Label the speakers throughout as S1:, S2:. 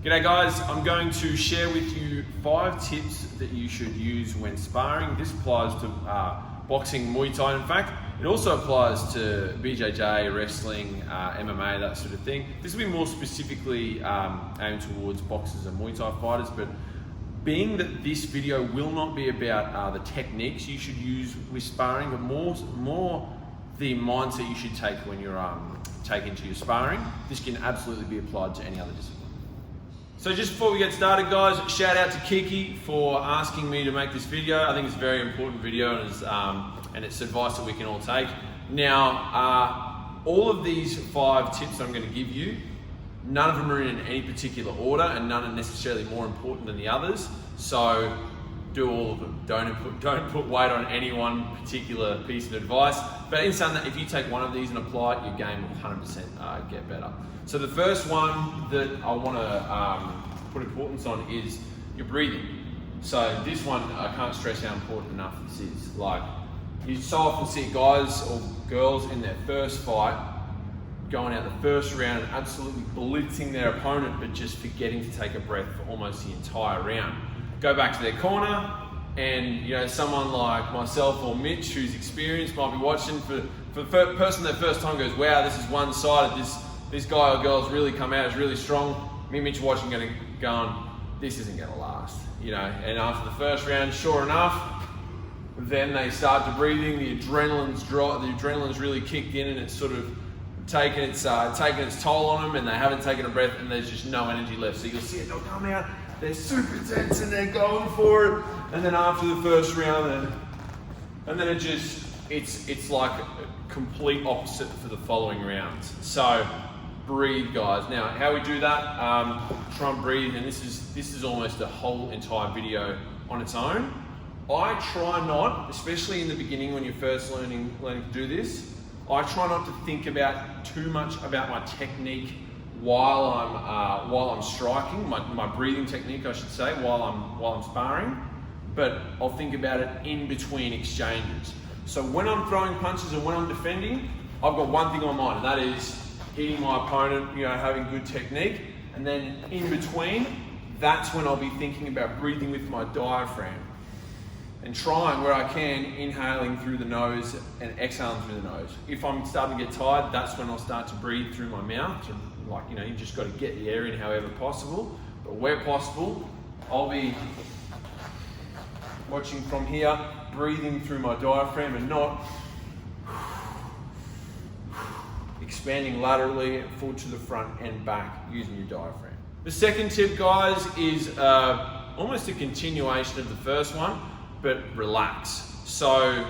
S1: G'day guys, I'm going to share with you 5 tips that you should use when sparring. This applies to boxing, Muay Thai in fact. It also applies to BJJ, wrestling, MMA, that sort of thing. This will be more specifically aimed towards boxers and Muay Thai fighters, but being that this video will not be about the techniques you should use with sparring, but more the mindset you should take when you're taking to your sparring. This can absolutely be applied to any other discipline. So just before we get started guys, shout out to Kiki for asking me to make this video. I think it's a very important video and it's advice that we can all take. Now, all of these 5 tips I'm going to give you, none of them are in any particular order and none are necessarily more important than the others. So do all of them. Don't put weight on any one particular piece of advice. But in saying that, if you take one of these and apply it, your game will 100% get better. So the first one that I want to put importance on is your breathing. So this one, I can't stress how important enough this is. Like, you so often see guys or girls in their first fight going out the first round and absolutely blitzing their opponent, but just forgetting to take a breath for almost the entire round. Go back to their corner, and someone like myself or Mitch, who's experienced, might be watching for the person their first time goes, wow, this is one-sided. This guy or girl's really come out, is really strong. Me and Mitch watching, going, this isn't going to last, And after the first round, sure enough, then they start to breathing. The adrenaline's dropped. The adrenaline's really kicked in, and it's sort of taking its toll on them, and they haven't taken a breath, and there's just no energy left. So you'll see it, they'll come out, they're super tense, and they're going for it. And then after the first round, and then it's like a complete opposite for the following rounds. So breathe, guys. Now, how we do that? Try and breathe, and this is almost a whole entire video on its own. I try not, especially in the beginning when you're first learning to do this, I try not to think about too much about my technique while I'm striking, my breathing technique, I should say, while I'm sparring. But I'll think about it in between exchanges. So when I'm throwing punches and when I'm defending, I've got one thing on my mind, and that is hitting my opponent, having good technique. And then in between, that's when I'll be thinking about breathing with my diaphragm and trying where I can, inhaling through the nose and exhaling through the nose. If I'm starting to get tired, that's when I'll start to breathe through my mouth. You just got to get the air in however possible. But where possible, I'll be watching from here, breathing through my diaphragm and not expanding laterally, forward to the front and back using your diaphragm. The second tip, guys, is almost a continuation of the first one, but relax. So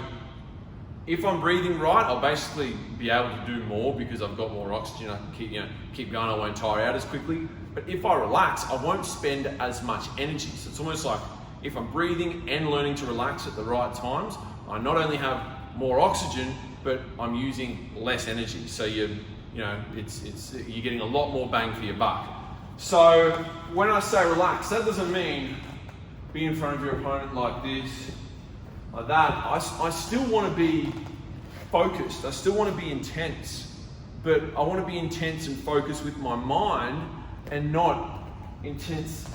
S1: if I'm breathing right, I'll basically be able to do more because I've got more oxygen. I can keep going, I won't tire out as quickly. But if I relax, I won't spend as much energy. So it's almost like if I'm breathing and learning to relax at the right times, I not only have more oxygen, but I'm using less energy. So you're getting a lot more bang for your buck. So when I say relax, that doesn't mean be in front of your opponent like this, like that. I still want to be focused. I still want to be intense, but I want to be intense and focused with my mind and not intense,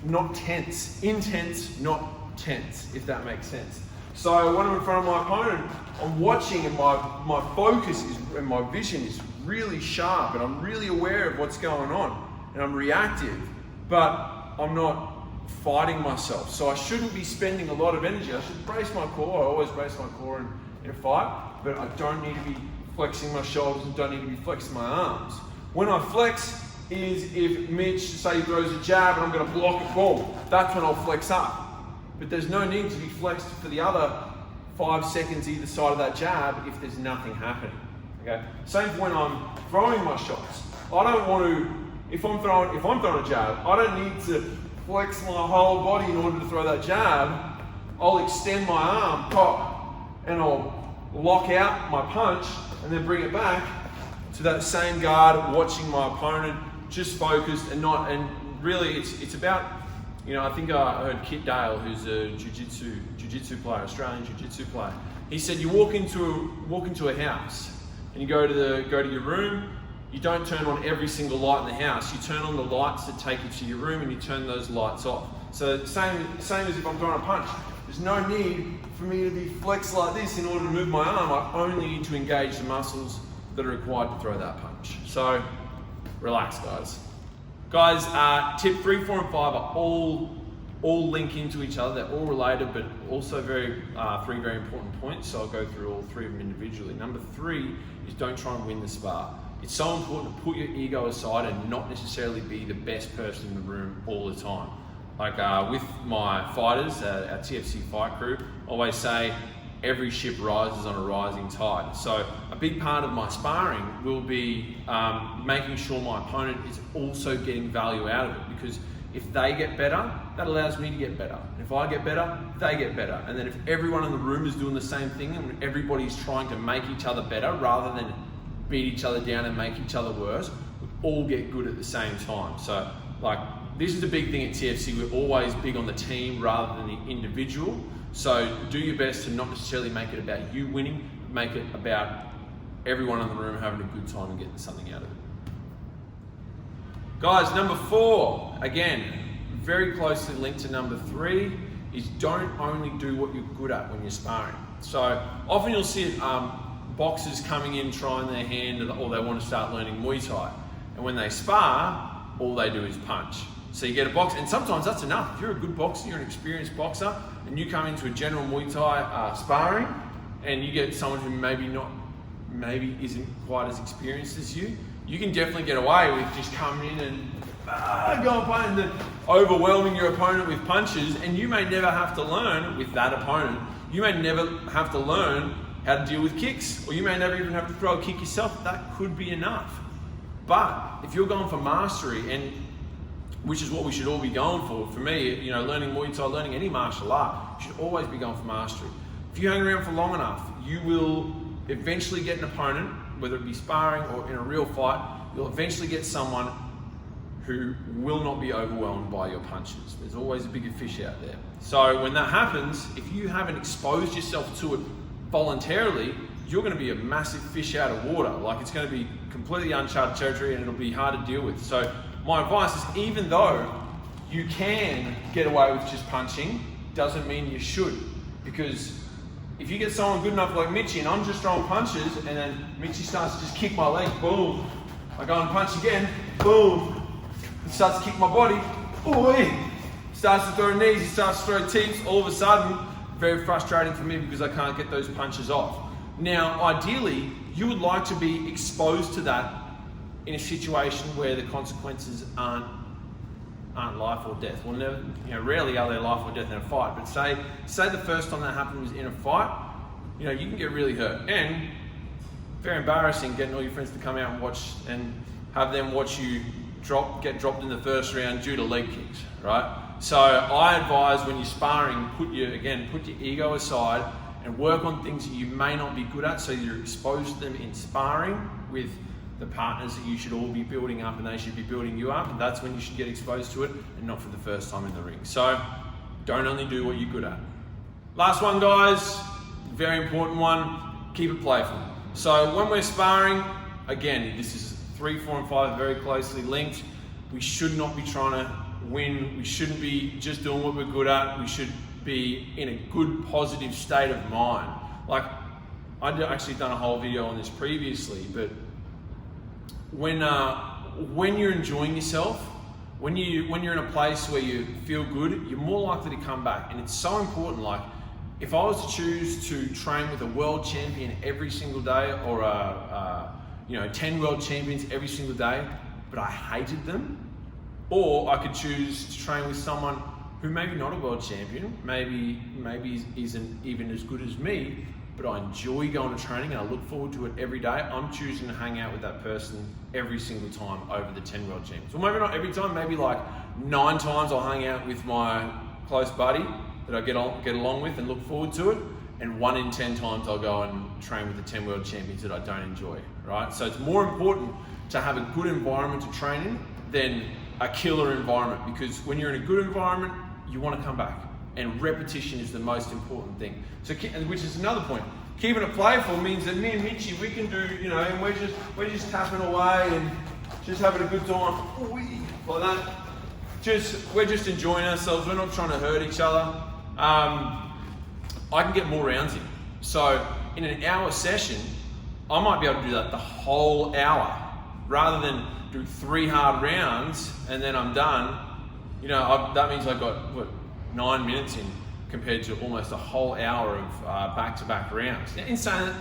S1: not tense. Intense, not tense, if that makes sense. So when I'm in front of my opponent, I'm watching and my focus and my vision is really sharp and I'm really aware of what's going on and I'm reactive, but I'm not fighting myself. So I shouldn't be spending a lot of energy. I should brace my core. I always brace my core in a fight, but I don't need to be flexing my shoulders and don't need to be flexing my arms. When I flex is if Mitch, say, throws a jab and I'm going to block it, boom, that's when I'll flex up. But there's no need to be flexed for the other 5 seconds either side of that jab if there's nothing happening. Okay. Same when I'm throwing my shots. I don't want to. If I'm throwing a jab, I don't need to flex my whole body in order to throw that jab. I'll extend my arm, pop, and I'll lock out my punch and then bring it back to that same guard, watching my opponent, just focused and not. And really, it's about. I think I heard Kit Dale, who's a jiu-jitsu player, Australian jiu-jitsu player. He said you walk into a house and you go to your room you don't turn on every single light in the house. You turn on the lights that take you to your room and you turn those lights off. So same as if I'm throwing a punch. There's no need for me to be flexed like this in order to move my arm. I only need to engage the muscles that are required to throw that punch. So relax, guys. Guys, tip 3, 4, and 5 are all link into each other. They're all related, but also three very important points. So I'll go through all 3 of them individually. Number 3 is don't try and win the spar. It's so important to put your ego aside and not necessarily be the best person in the room all the time. Like with my fighters, our TFC fight crew, I always say every ship rises on a rising tide. So a big part of my sparring will be making sure my opponent is also getting value out of it, because if they get better, that allows me to get better. And if I get better, they get better. And then if everyone in the room is doing the same thing and everybody's trying to make each other better rather than beat each other down and make each other worse, we all get good at the same time. So like, this is the big thing at TFC. We're always big on the team rather than the individual. So do your best to not necessarily make it about you winning, but make it about everyone in the room having a good time and getting something out of it. Guys, number 4, again, very closely linked to number 3, is don't only do what you're good at when you're sparring. So often you'll see it, boxers coming in trying their hand, or they want to start learning Muay Thai. And when they spar, all they do is punch. So you get a box, and sometimes that's enough. If you're a good boxer, you're an experienced boxer, and you come into a general Muay Thai sparring, and you get someone who maybe isn't quite as experienced as you, you can definitely get away with just coming in and going punch and overwhelming your opponent with punches, and you may never have to learn with that opponent. You may never have to learn how to deal with kicks, or you may never even have to throw a kick yourself. That could be enough. But if you're going for mastery, and which is what we should all be going for me, you know, learning Muay Thai, learning any martial art, you should always be going for mastery. If you hang around for long enough, you will eventually get an opponent, whether it be sparring or in a real fight, you'll eventually get someone who will not be overwhelmed by your punches. There's always a bigger fish out there. So when that happens, if you haven't exposed yourself to it voluntarily, you're going to be a massive fish out of water. Like, it's going to be completely uncharted territory and it'll be hard to deal with. So my advice is, even though you can get away with just punching, doesn't mean you should. Because if you get someone good enough like Mitchie and I'm just throwing punches, and then Mitchie starts to just kick my leg, boom. I go and punch again, boom. He starts to kick my body, ooh, he starts to throw knees, he starts to throw teeps. All of a sudden, very frustrating for me because I can't get those punches off. Now, ideally, you would like to be exposed to that in a situation where the consequences aren't life or death. Well, never, rarely are they life or death in a fight. But say the first time that happened was in a fight, you can get really hurt. And very embarrassing getting all your friends to come out and watch and have them watch you get dropped in the first round due to leg kicks, right? So I advise, when you're sparring, put your ego aside and work on things that you may not be good at, so you're exposed to them in sparring with the partners that you should all be building up, and they should be building you up, and that's when you should get exposed to it, and not for the first time in the ring. So don't only do what you're good at. Last one, guys, very important one, keep it playful. So when we're sparring, again, this is 3, 4, and 5 very closely linked. We should not be trying to win. We shouldn't be just doing what we're good at. We should be in a good, positive state of mind. Like, I've actually done a whole video on this previously, but when you're enjoying yourself, when you're in a place where you feel good, you're more likely to come back. And it's so important. Like, if I was to choose to train with a world champion every single day, or 10 world champions every single day, but I hated them, or I could choose to train with someone who maybe not a world champion, maybe isn't even as good as me, but I enjoy going to training and I look forward to it every day, I'm choosing to hang out with that person every single time over the 10 world champions. Well, maybe not every time, maybe like 9 times I'll hang out with my close buddy that I get along with and look forward to it, and 1 in 10 times I'll go and train with the 10 world champions that I don't enjoy, right? So it's more important to have a good environment to train in than a killer environment, because when you're in a good environment, you want to come back, and repetition is the most important thing. So, which is another point. keeping it playful means that me and Mitchy, we can do, you know, and we're just tapping away and just having a good time, like that. We're just enjoying ourselves. We're not trying to hurt each other. I can get more rounds in. So in an hour session, I might be able to do that the whole hour, rather than do 3 hard rounds and then I'm done. You know, that means I got 9 minutes in compared to almost a whole hour of back-to-back rounds. In saying that,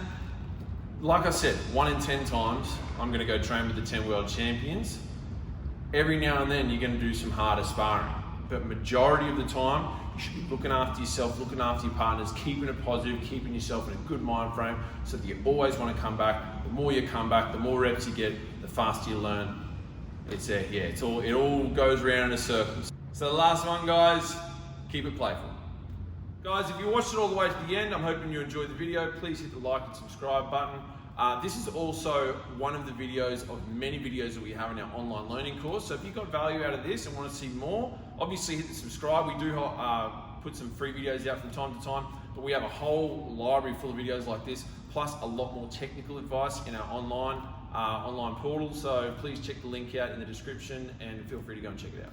S1: like I said, 1 in 10 times I'm going to go train with the 10 world champions. Every now and then you're going to do some harder sparring, but majority of the time you should be looking after yourself, looking after your partners, keeping it positive, keeping yourself in a good mind frame so that you always want to come back. The more you come back, the more reps you get, the faster you learn. It all goes round in a circle. So the last one, guys, keep it playful. Guys, if you watched it all the way to the end, I'm hoping you enjoyed the video. Please hit the like and subscribe button. This is also one of the videos of many videos that we have in our online learning course. So if you got value out of this and want to see more, obviously hit the subscribe. We do put some free videos out from time to time, but we have a whole library full of videos like this, plus a lot more technical advice in our online portal. So please check the link out in the description and feel free to go and check it out.